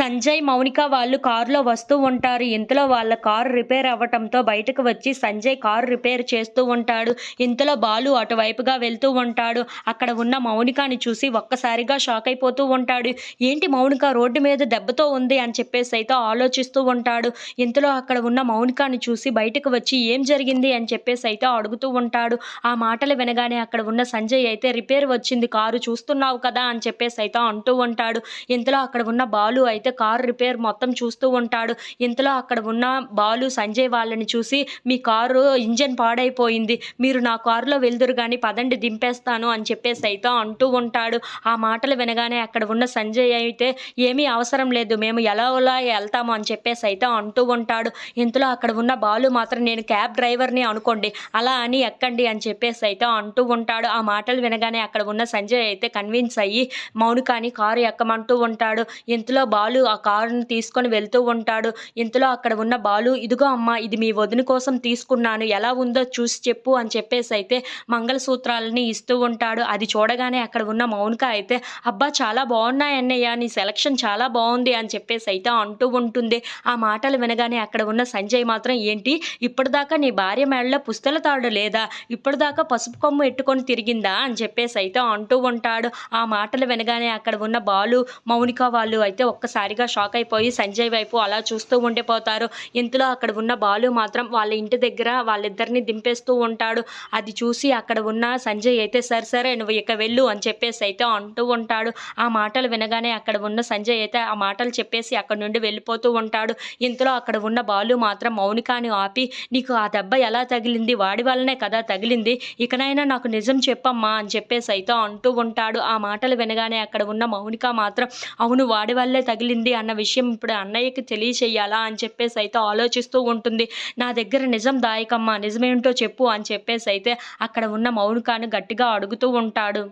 సంజయ్, మౌనిక వాళ్ళు కారులో వస్తూ ఉంటారు. ఇంతలో వాళ్ళ కారు రిపేర్ అవ్వటంతో బయటకు వచ్చి సంజయ్ కారు రిపేర్ చేస్తూ ఉంటాడు. ఇంతలో బాలు అటువైపుగా వెళ్తూ ఉంటాడు. అక్కడ ఉన్న మౌనికని చూసి ఒక్కసారిగా షాక్ అయిపోతూ ఉంటాడు. ఏంటి మౌనిక రోడ్డు మీద దెబ్బతో ఉంది అని చెప్పేసైతే ఆలోచిస్తూ ఉంటాడు. ఇంతలో అక్కడ ఉన్న మౌనికని చూసి బయటకు వచ్చి ఏం జరిగింది అని చెప్పేసైతే అడుగుతూ ఉంటాడు. ఆ మాటలు వినగానే అక్కడ ఉన్న సంజయ్ అయితే రిపేర్ వచ్చింది కారు చూస్తున్నావు కదా అని చెప్పేసైతే అంటూ ఉంటాడు. ఇంతలో అక్కడ ఉన్న బాలు అయితే కారు రిపేర్ మొత్తం చూస్తూ ఉంటాడు. ఇంతలో అక్కడ ఉన్న బాలు సంజయ్ వాళ్ళని చూసి మీ కారు ఇంజిన్ పాడైపోయింది. మీరు నా కారులో వెళ్దురు గాని పదండి దింపేస్తాను అని చెప్పేసి అయితే అంటూ ఉంటాడు. ఆ మాటలు వినగానే అక్కడ ఉన్న సంజయ్ అయితే ఏమీ అవసరం లేదు. మేము ఎలాగోలా ఎళ్తాము అని చెప్పేసి అయితే అంటూ ఉంటాడు. ఇంతలో అక్కడ ఉన్న బాలు మాత్రం నేను క్యాబ్ డ్రైవర్‌ని అనుకోండి. అలా అని ఎక్కండి అని చెప్పేసి అయితే అంటూ ఉంటాడు. ఆ మాటలు వినగానే అక్కడ ఉన్న సంజయ్ అయితే కన్విన్స్ అయ్యి మౌనికని కారు ఎక్కమంటూ ఉంటాడు. ఇంతలో బాలు ఆ కారుని తీసుకొని వెళ్తూ ఉంటాడు. ఇంతలో అక్కడ ఉన్న బాలు ఇదిగో అమ్మా ఇది మీ వదిన కోసం తీసుకున్నాను. ఎలా ఉందో చూసి చెప్పు అని చెప్పేసైతే మంగళసూత్రాలని ఇస్తూ ఉంటాడు. అది చూడగానే అక్కడ ఉన్న మౌనిక అయితే అబ్బా! చాలా బాగున్నాయి అన్నయ్య. నీ సెలక్షన్ చాలా బావుంది అని చెప్పేసైతే అంటూ ఉంటుంది. ఆ మాటలు వినగానే అక్కడ ఉన్న సంజయ్ మాత్రం ఏంటి ఇప్పటిదాకా నీ భార్య మెడలో పుస్తెల తాడు లేదా? ఇప్పటిదాకా పసుపు కొమ్ము ఎట్టుకొని తిరిగిందా? అని చెప్పేసైతే అంటూ ఉంటాడు. ఆ మాటలు వినగానే అక్కడ ఉన్న బాలు, మౌనిక వాళ్ళు అయితే ఒక్కసారిగా షాక్ అయిపోయి సంజయ్ వైపు అలా చూస్తూ ఉండిపోతారు. ఇంతలో అక్కడ ఉన్న బాలు మాత్రం వాళ్ళ ఇంటి దగ్గర వాళ్ళిద్దరిని దింపేస్తూ ఉంటాడు. అది చూసి అక్కడ ఉన్న సంజయ్ అయితే సరే సరే నువ్వు ఇక వెళ్ళు అని చెప్పేసి అయితే అంటూ ఉంటాడు. ఆ మాటలు వినగానే అక్కడ ఉన్న సంజయ్ అయితే ఆ మాటలు చెప్పేసి అక్కడి నుండి వెళ్ళిపోతూ ఉంటాడు. ఇంతలో అక్కడ ఉన్న బాలు మాత్రం మౌనికని ఆపి నీకు ఆ దెబ్బ ఎలా తగిలింది? వాడి వల్లనే కదా తగిలింది. ఇకనైనా నాకు నిజం చెప్పమ్మా అని చెప్పేసి అయితే అంటూ ఉంటాడు. ఆ మాటలు వినగానే అక్కడ ఉన్న మౌనిక మాత్రం అవును వాడి వల్లే తగిలింది అన్న విషయం ఇప్పుడు అన్నయ్యకి తెలియచేయాలా అని చెప్పేసి అయితే ఆలోచిస్తూ ఉంటుంది. నా దగ్గర నిజం దాయకమ్మా నిజమేంటో చెప్పు అని చెప్పేసి అయితే అక్కడ ఉన్న మౌనికను గట్టిగా అడుగుతూ ఉంటాడు.